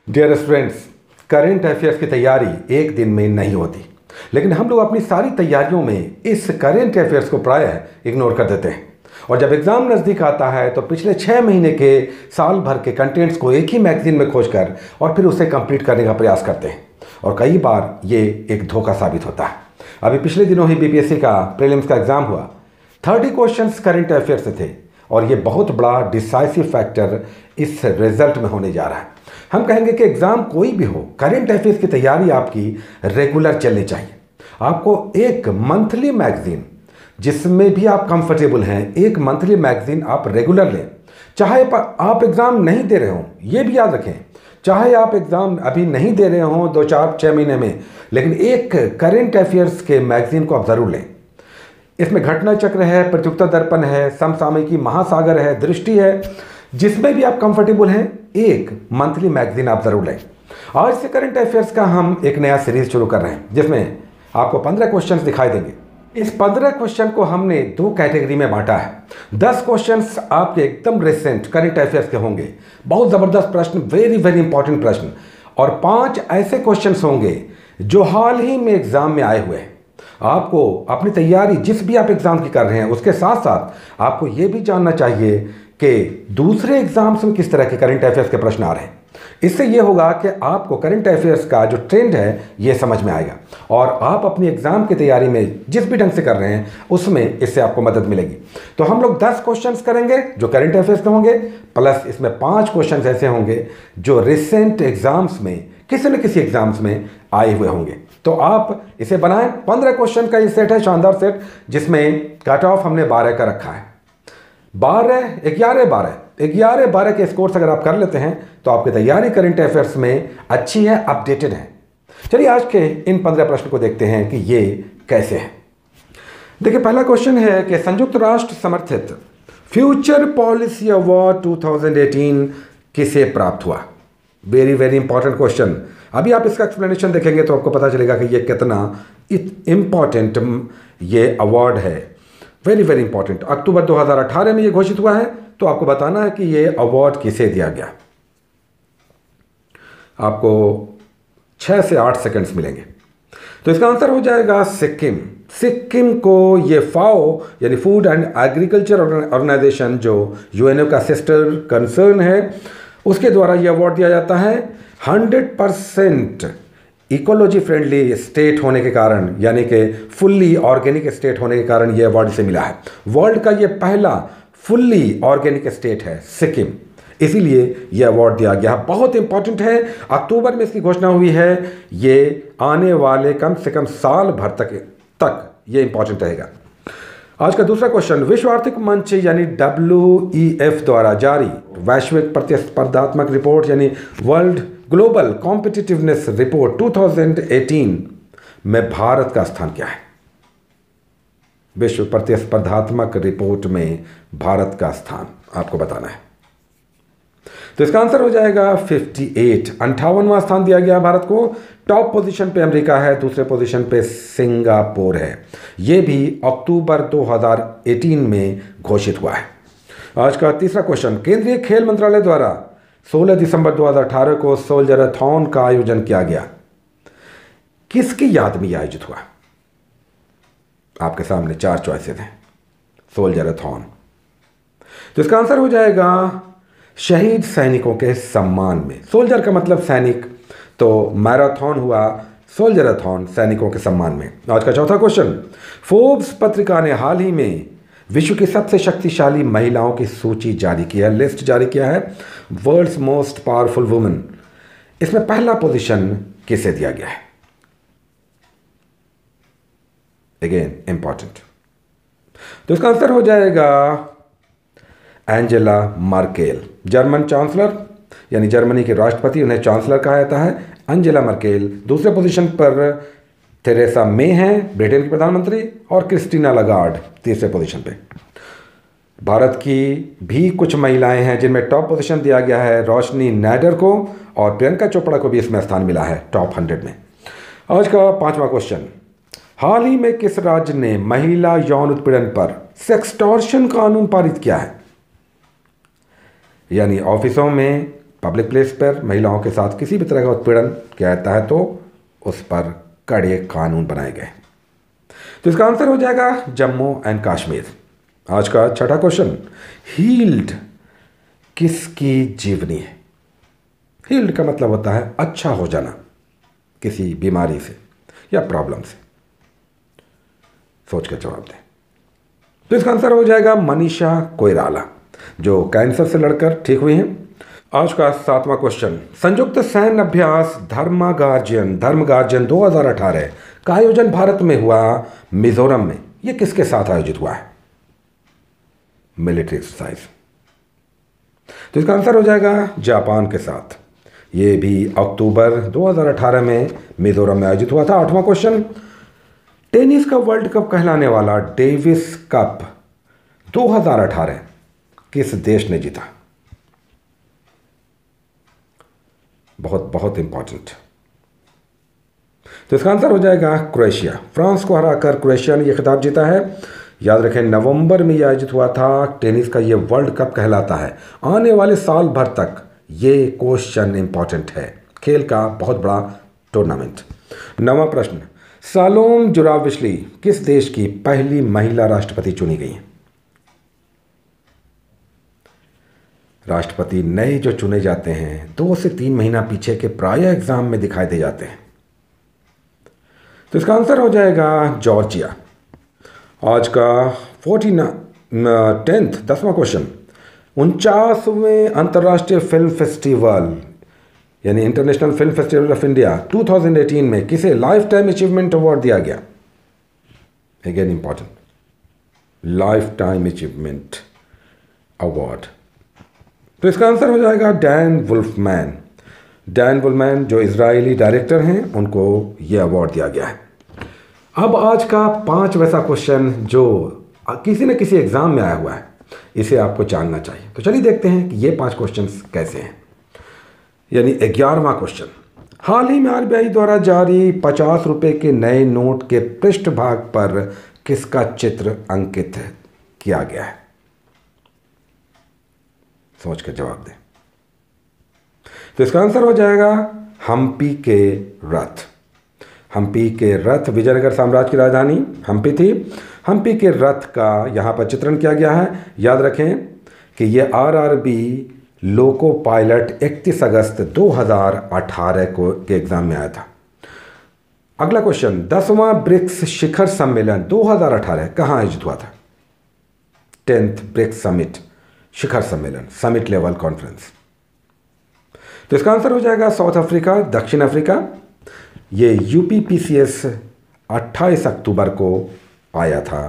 Dear students, current affairs की तैयारी एक दिन में नहीं होती, लेकिन हम लोग अपनी सारी तैयारियों में इस करेंट अफेयर्स को प्रायः इग्नोर कर देते हैं। और जब एग्ज़ाम नज़दीक आता है तो पिछले 6 महीने के साल भर के कंटेंट्स को एक ही मैगजीन में खोजकर और फिर उसे कंप्लीट करने का प्रयास करते हैं, और कई बार ये एक धोखा साबित होता है। अभी पिछले दिनों ही बीपीएससी का प्रीलिम्स का एग्ज़ाम हुआ। 30 क्वेश्चंस करंट अफेयर से थे, और ये बहुत बड़ा डिसाइसिव फैक्टर इस रिजल्ट में होने जा रहा है। हम कहेंगे कि एग्ज़ाम कोई भी हो, करंट अफेयर्स की तैयारी आपकी रेगुलर चलनी चाहिए। आपको एक मंथली मैगजीन, जिसमें भी आप कंफर्टेबल हैं, एक मंथली मैगजीन आप रेगुलर लें। चाहे आप एग्ज़ाम नहीं दे रहे हों, ये भी याद रखें, चाहे आप एग्ज़ाम अभी नहीं दे रहे हों 2-4-6 महीने में, लेकिन एक करंट अफेयर्स के मैगजीन को आप ज़रूर लें। इसमें घटना चक्र है, प्रतियोगिता दर्पण है, समसामयिकी महासागर है, दृष्टि है, जिसमें भी आप कंफर्टेबल हैं, एक मंथली मैगजीन आप जरूर लें। आज से करंट अफेयर्स का हम एक नया सीरीज शुरू कर रहे हैं, जिसमें आपको 15 क्वेश्चंस दिखाई देंगे। इस 15 क्वेश्चन को हमने 2 कैटेगरी में बांटा है। 10 क्वेश्चंस आपके एकदम रिसेंट करंट अफेयर्स के होंगे, बहुत ज़बरदस्त प्रश्न, वेरी वेरी इंपॉर्टेंट प्रश्न, और 5 ऐसे क्वेश्चंस होंगे जो हाल ही में एग्जाम में आए हुए हैं। आपको अपनी तैयारी जिस भी आप एग्ज़ाम की कर रहे हैं, उसके साथ साथ आपको ये भी जानना चाहिए कि दूसरे एग्जाम्स में किस तरह के करंट अफेयर्स के प्रश्न आ रहे हैं। इससे ये होगा कि आपको करंट अफेयर्स का जो ट्रेंड है ये समझ में आएगा, और आप अपनी एग्जाम की तैयारी में जिस भी ढंग से कर रहे हैं उसमें इससे आपको मदद मिलेगी। तो हम लोग 10 क्वेश्चंस करेंगे जो करंट अफेयर्स के होंगे, प्लस इसमें 5 क्वेश्चंस ऐसे होंगे जो रिसेंट एग्जाम्स में किसी न किसी एग्जाम्स में आए हुए होंगे। तो आप इसे बनाएं। 15 क्वेश्चन का ये सेट है, शानदार सेट, जिसमें कट ऑफ हमने 12 का रखा है। 11 के स्कोर्स अगर आप कर लेते हैं तो आपकी तैयारी करंट अफेयर्स में अच्छी है, अपडेटेड है। चलिए आज के इन 15 प्रश्न को देखते हैं कि ये कैसे है। देखिए, पहला क्वेश्चन है कि संयुक्त राष्ट्र समर्थित फ्यूचर पॉलिसी अवार्ड 2018 किसे प्राप्त हुआ। Very very important question. अभी आप इसका एक्सप्लेनेशन देखेंगे तो आपको पता चलेगा कि ये कितना इंपॉर्टेंट ये अवार्ड है। Very very important. अक्टूबर 2018 में ये घोषित हुआ है, तो आपको बताना है कि ये अवार्ड किसे दिया गया। आपको 6 से 8 सेकंड्स मिलेंगे। तो इसका आंसर हो जाएगा सिक्किम। सिक्किम को ये फाओ यानी फूड एंड एग्रीकल्चर ऑर्गेनाइजेशन, जो यूएनओ का सिस्टर कंसर्न है, उसके द्वारा ये अवार्ड दिया जाता है। 100% इकोलॉजी फ्रेंडली स्टेट होने के कारण, यानी कि फुल्ली ऑर्गेनिक स्टेट होने के कारण ये अवार्ड इसे मिला है। वर्ल्ड का ये पहला फुल्ली ऑर्गेनिक स्टेट है सिक्किम, इसीलिए ये अवार्ड दिया गया। बहुत इंपॉर्टेंट है। अक्टूबर में इसकी घोषणा हुई है। ये आने वाले कम से कम साल भर तक ये इंपॉर्टेंट रहेगा। आज का दूसरा क्वेश्चन, विश्व आर्थिक मंच यानी WEF द्वारा जारी वैश्विक प्रतिस्पर्धात्मक रिपोर्ट यानी वर्ल्ड ग्लोबल कॉम्पिटिटिवनेस रिपोर्ट 2018 में भारत का स्थान क्या है। विश्व प्रतिस्पर्धात्मक रिपोर्ट में भारत का स्थान आपको बताना है। तो इसका आंसर हो जाएगा 58वां स्थान दिया गया भारत को। टॉप पोजीशन पे अमेरिका है, दूसरे पोजीशन पे सिंगापुर है। ये भी अक्टूबर 2018 में घोषित हुआ है। आज का तीसरा क्वेश्चन, केंद्रीय खेल मंत्रालय द्वारा 16 दिसंबर 2018 को सोल्जरथॉन का आयोजन किया गया। किसकी याद में यह आयोजित हुआ। आपके सामने 4 चॉइसेस हैं। सोल्जरथॉन, तो इसका आंसर हो जाएगा शहीद सैनिकों के सम्मान में। सोल्जर का मतलब सैनिक, तो मैराथन हुआ सोल्जरथॉन, सैनिकों के सम्मान में। आज का चौथा क्वेश्चन, फोर्ब्स पत्रिका ने हाल ही में विश्व की सबसे शक्तिशाली महिलाओं की सूची जारी की है, लिस्ट जारी किया है, वर्ल्ड्स मोस्ट पावरफुल वुमेन। इसमें पहला पोजीशन किसे दिया गया है। Again important. तो इसका आंसर हो जाएगा एंजेला मर्केल, जर्मन चांसलर यानी जर्मनी के राष्ट्रपति, उन्हें चांसलर कहा जाता है। Angela Merkel. दूसरे पोजीशन पर थेरेसा मे हैं, ब्रिटेन की प्रधानमंत्री, और क्रिस्टीना लगार्ड तीसरे पोजीशन पे। भारत की भी कुछ महिलाएं हैं जिनमें टॉप पोजीशन दिया गया है, रोशनी नैडर को, और प्रियंका चोपड़ा को भी इसमें स्थान मिला है टॉप 100 में। आज का 5वां क्वेश्चन, हाल ही में किस राज्य ने महिला यौन उत्पीड़न पर सेक्सटॉर्शन कानून पारित किया है। यानी ऑफिसों में पब्लिक प्लेस पर महिलाओं के साथ किसी भी तरह का उत्पीड़न किया जाता है तो उस पर कड़े कानून बनाए गए। तो इसका आंसर हो जाएगा जम्मू एंड कश्मीर। आज का छठा क्वेश्चन, हील्ड किसकी जीवनी है? हील्ड का मतलब होता है अच्छा हो जाना किसी बीमारी से या प्रॉब्लम से। सोच कर जवाब दें। तो इसका आंसर हो जाएगा मनीषा कोइराला, जो कैंसर से लड़कर ठीक हुई हैं। आज का सातवां क्वेश्चन, संयुक्त सैन्य अभ्यास धर्मगार्जियन 2018 का आयोजन भारत में हुआ मिजोरम में। यह किसके साथ आयोजित हुआ है? Military exercise. तो इसका आंसर हो जाएगा जापान के साथ। ये भी अक्टूबर 2018 में मिजोरम में आयोजित हुआ था। आठवां क्वेश्चन, टेनिस का वर्ल्ड कप कहलाने वाला डेविस कप 2018 किस देश ने जीता? बहुत बहुत इंपॉर्टेंट। तो इसका आंसर हो जाएगा क्रोएशिया। फ्रांस को हराकर क्रोएशिया ने यह खिताब जीता है। याद रखें, नवंबर में यह आयोजित हुआ था। टेनिस का यह वर्ल्ड कप कहलाता है। आने वाले साल भर तक ये क्वेश्चन इंपॉर्टेंट है। खेल का बहुत बड़ा टूर्नामेंट। नवां प्रश्न, सालोम जुराविशली किस देश की पहली महिला राष्ट्रपति चुनी गई? राष्ट्रपति नए जो चुने जाते हैं 2 से 3 महीना पीछे के प्राय एग्जाम में दिखाई दे जाते हैं। तो इसका आंसर हो जाएगा जॉर्जिया। आज का 10वां क्वेश्चन, 49वें अंतर्राष्ट्रीय फिल्म फेस्टिवल यानी international film festival of India 2018 में किसे लाइफ टाइम अचीवमेंट अवार्ड दिया गया? Again important, life time achievement award. तो इसका आंसर हो जाएगा डैन वुल्फमैन। डैन वुल्फमैन जो इजरायली डायरेक्टर हैं, उनको यह अवार्ड दिया गया है। अब आज का 5 वैसा क्वेश्चन जो किसी न किसी एग्जाम में आया हुआ है, इसे आपको जानना चाहिए। तो चलिए देखते हैं कि ये 5 क्वेश्चंस कैसे हैं। यानी 11वां क्वेश्चन, हाल ही में आरबीआई द्वारा जारी 50 रुपए के नए नोट के पृष्ठभाग पर किसका चित्र अंकित किया गया है? सोच कर जवाब दें। तो इसका आंसर हो जाएगा हम्पी के रथ। हम्पी के रथ विजयनगर साम्राज्य की राजधानी हम्पी थी। हम्पी के रथ का यहाँ पर चित्रण किया गया है। याद रखें कि ये आरआरबी लोको पायलट 31 अगस्त 2018 को के एग्जाम में आया था। अगला क्वेश्चन, 10वां ब्रिक्स शिखर सम्मेलन 2018 कहाँ आयोजित हुआ था? 10th ब्रिक्स समिट, शिखर सम्मेलन, समिट लेवल कॉन्फ्रेंस। तो इसका आंसर हो जाएगा साउथ अफ्रीका, दक्षिण अफ्रीका। ये यूपीपीसीएस 28 अक्टूबर को आया था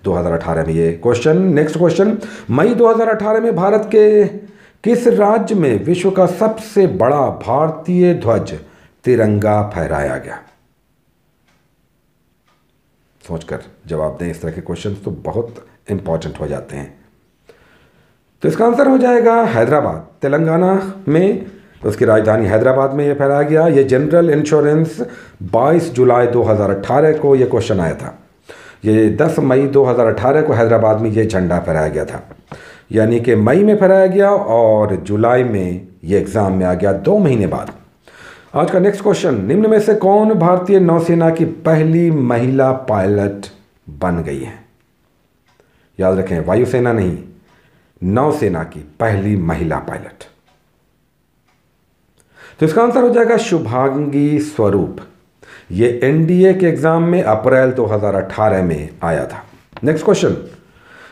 2018 में ये क्वेश्चन। नेक्स्ट क्वेश्चन, मई 2018 में भारत के किस राज्य में विश्व का सबसे बड़ा भारतीय ध्वज तिरंगा फहराया गया? सोचकर जवाब दें। इस तरह के क्वेश्चन तो बहुत इंपॉर्टेंट हो जाते हैं। तो इसका आंसर हो जाएगा हैदराबाद, तेलंगाना में। उसकी राजधानी हैदराबाद में यह फहराया गया। ये जनरल इंश्योरेंस 22 जुलाई 2018 को यह क्वेश्चन आया था। ये 10 मई 2018 को हैदराबाद में ये झंडा फहराया गया था। यानी कि मई में फहराया गया और जुलाई में ये एग्ज़ाम में आ गया 2 महीने बाद। आज का नेक्स्ट क्वेश्चन, निम्न में से कौन भारतीय नौसेना की पहली महिला पायलट बन गई है? याद रखें, वायुसेना नहीं, नौसेना की पहली महिला पायलट। तो इसका आंसर हो जाएगा शुभांगी स्वरूप। ये एनडीए के एग्जाम में अप्रैल 2018 में आया था। नेक्स्ट क्वेश्चन,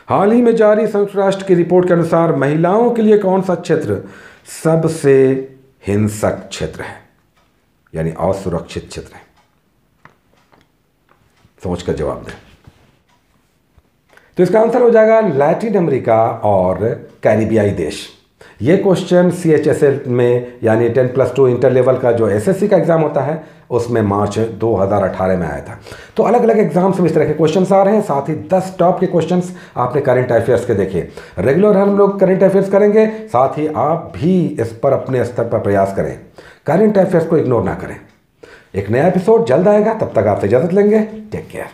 हाल ही में जारी संयुक्त राष्ट्र की रिपोर्ट के अनुसार महिलाओं के लिए कौन सा क्षेत्र सबसे हिंसक क्षेत्र है, यानी असुरक्षित क्षेत्र है? सोचकर जवाब दें। तो इसका आंसर हो जाएगा लैटिन अमेरिका और कैरिबियाई देश। ये क्वेश्चन CHSL में यानी 10+2 इंटर लेवल का जो SSC का एग्जाम होता है उसमें मार्च 2018 में आया था। तो अलग अलग एग्जाम्स में इस तरह के क्वेश्चंस आ रहे हैं। साथ ही 10 टॉप के क्वेश्चंस आपने करंट अफेयर्स के देखे। रेगुलर हम लोग करंट अफेयर्स करेंगे, साथ ही आप भी इस पर अपने स्तर पर प्रयास करें, करंट अफेयर्स को इग्नोर ना करें। एक नया एपिसोड जल्द आएगा, तब तक आपसे इजाजत लेंगे। Take care.